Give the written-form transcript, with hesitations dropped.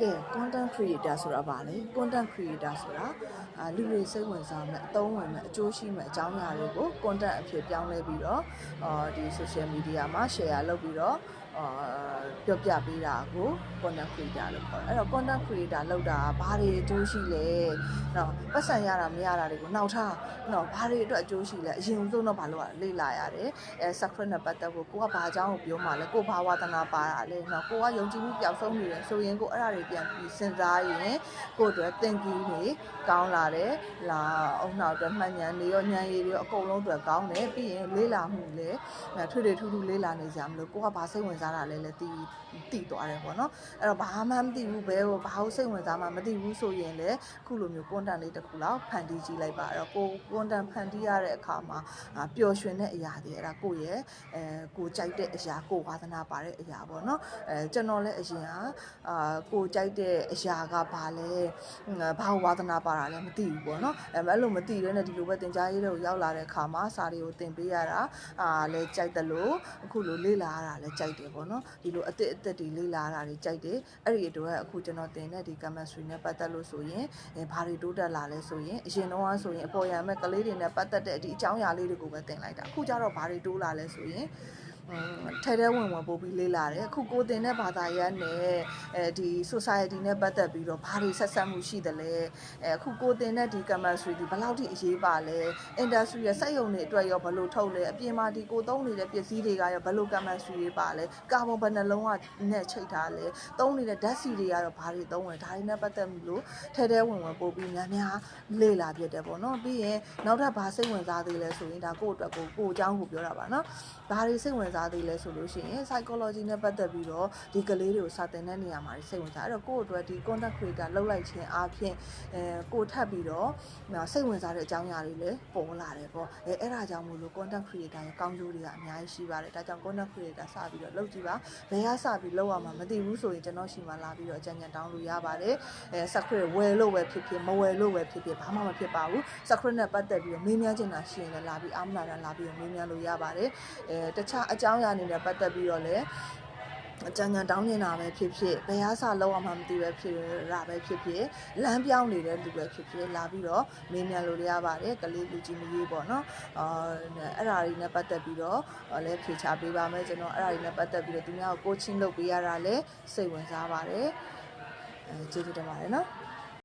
ကဲ content creator ဆိုတာဗာလေ content creator ဆိုတာလူတွေစိတ်ဝင်စားမဲ့အသုံးဝင်မဲ့အကျိုးရှိမဲ့အကြောင်းအရာတွေကို content အဖြစ်ပြောင်းလဲပြီးတော့ဒီ social media မှာ share လုပ်ပြီးတော့ပြောပြပေးတာကို content creator လို့ခေါ်တယ်အဲ့တော့ content creator လောက်တာဘာတွေအကျိုးရှိလဲနော်ပတ်စံရတာမရတာတွေကိုနောက်ထားနော်ဘာတွေအတွက်အကျိုးရှိလဲအရင်ဆုံးတော့ဘာလို့လေ့လာရတယ်subscribe နဲ့ပတ်သက်ဖို့ကိုကဘာအကြောင်းကိုပြောမှလဲကိုဘာဝါသနာပါတာလဲနော်ကိုကယုံကြည်မှုပျောက်ဆုံးနေတယ်ဆိုရင်ကိုအဲ့ဒါတွေပြန်ပြီးစဉ်းစားရင်ကိုအတွက် thinking တွေကောင်းလာတယ်လာအောင်နောက်အတွက်မှန်ဉာဏ်တွေရောဉာဏ်ရည်တွေရောအကုန်လုံးအတွက်ကောင်းတယ်ပြီးရင်လေးလာမှုလေထွေထူးထူးလေးလာနေကြမလို့ကိုကဘာစိတ်ဝင်စားတာလဲသိသွားတယ်ပေါ့နော်အဲ့တော့ဘာမှမသိဘူးဘယ်ကိုဘာလို့စိတ်ဝင်စားမှမသိဘူးဆိုရင်လေခုလိုမျိုး content လေးတစ်ခုလောက်ဖန်တီးကြည့်လိုက်ပါအဲ့တော့ကို content ဖန်တီးရတဲ့အခါမှာပျော်ရွှင်တဲ့အရာတွေအဲ့ဒါကိုရဲ့ကိုကြိုက်တဲ့အရာကိုဝါသနာပါတဲ့အရာပေါ့နော်ကျွန်တော်လည်းအရင်ကိုကြိုက်တဲ့အရာကဘာလဲဘာဝါသနာပါတာလဲမသိဘူးပေါ့နော်အဲ့လိုမသိတဲ့နဲ့ဒီလိုပဲသင်ကြားရေးတွေကိုရောက်လာတဲ့အခါမှာစာတွေကိုသင်ပေးရတာလဲကြိုက်တယ်လို့အခုလိုလေ့လာရတာလဲကြိုက်တယ်ပေါ့နော်ဒီလိုအသစ်တွေလေ့လာရတာတွေကြိုက်တယ်အဲ့ဒီအတွက်အခုကျွန်တော်သင်တဲ့ဒီ chemistry နဲ့ပတ်သက်လို့ဆိုရင်ဘာတွေတိုးတက်လာလဲဆိုရင်အရင်တော့ဆိုရင်အပေါ်ရံမဲ့ကလေးတွေနဲ့ပတ်သက်တဲ့ဒီအကြောင်းအရာလေးတွေကိုပဲသင်လိုက်တာအခုကျတော့ဘာတွေတိုးလာလဲဆိုရင်ထဲဝင်ပို့ပြီးလေးလာတယ်အခုကိုတင်တဲ့ဘာသာရပ်နဲ့ဒီ society နဲ့ပတ်သက်ပြီးတော့ဘာတွေဆက်ဆက်မှုရှိတယ်လဲအခုကိုတင်တဲ့ဒီ chemistry ဒီဘယ်လောက်ထိအရေးပါလဲ industry ရဲ့စက်ရုံတွေအတွက်ရောဘယ်လိုထုတ်လဲအပြင်မှာဒီကိုသုံးနေတဲ့ပစ္စည်းတွေကရောဘယ်လို chemistry တွေပါလဲကာဗွန်ဘယ်နှလုံးကနဲ့ချိတ်ထားလဲသုံးနေတဲ့ဓာတ်ဆီတွေကတော့ဘာတွေသုံးလဲဒါတွေနဲ့ပတ်သက်လို့ထဲဝင်ပို့ပြီးများလေ့လာပြတယ်ပေါ့နော်ပြီးရင်နောက်ထပ်ဘာစိတ်ဝင်စားသေးလဲဆိုရင်ဒါကိုယ့်အတွက်ကိုအကြောင်းကိုပြောတာပါနော်ဘာတွေစိတ်ဝင်စားသေးလဲဆိုလို့ရှိရင် psychology နဲ့ပတ်သက်ပြီးတော့ဒီကလေးတွေကိုစာသင်တဲ့နေရာမှာစိတ်ဝင်စားအဲ့တော့ကိုယ့်အတွက်ဒီ content creator လောက်လိုက်ခြင်းအားဖြင့်ကိုထပ်ပြီးတော့စိတ်ဝင်စားတဲ့အကြောင်းအရာတွေလည်းပေါ်လာတယ်ပေါ့အဲ့ဒါကြောင့်မို့လို့ content creator ရဲ့ကောင်းကျိုးတွေကအများကြီးရှိပါတယ်ဒါကြောင့် content creator စပြီးတော့လုပ်ကြည့်ပါဘယ်ကစပြီးလုပ်ရမှာမသိဘူးဆိုရင်ကျွန်တော်ရှိမှလာပြီးတော့အကြံဉာဏ်တောင်းလို့ရပါတယ်subscribe ဝယ်လို့ပဲဖြစ်ဖြစ်မဝယ်လို့ပဲဖြစ်ဖြစ်ဘာမှမဖြစ်ပါဘူး subscribe နဲ့ပတ်သက်ပြီးတော့မေးမြန်းချင်တာရှိရင်လည်းလာပြီးအားမနာတာလာပြီးတော့မေးမြန်းလို့ရပါတယ်တခြားအကြောင်းအရာတွေနဲ့ပတ်သက်ပြီးတော့လည်းအကြံဉာဏ်တောင်းနေတာပဲဖြစ်ဖြစ်ဘယ်ဟာစလောက်အောင်မှမသိပဲဖြစ်တာပဲဖြစ်ဖြစ်လမ်းပြောင်းနေတဲ့လူပဲဖြစ်ဖြစ်လာပြီးတော့မေးမြန်းလို့ရပါတယ်ကလေးလူကြီးမကြီးပေါ့နော်အဲ့ဒါတွေနဲ့ပတ်သက်ပြီးတော့လည်းဖြေချပေးပါမယ်ကျွန်တော်အဲ့ဒါတွေနဲ့ပတ်သက်ပြီးတော့သူများကို coaching လုပ်ပေးရတာလည်းစိတ်ဝင်စားပါတယ်ကျေးဇူးတင်ပါတယ်နော်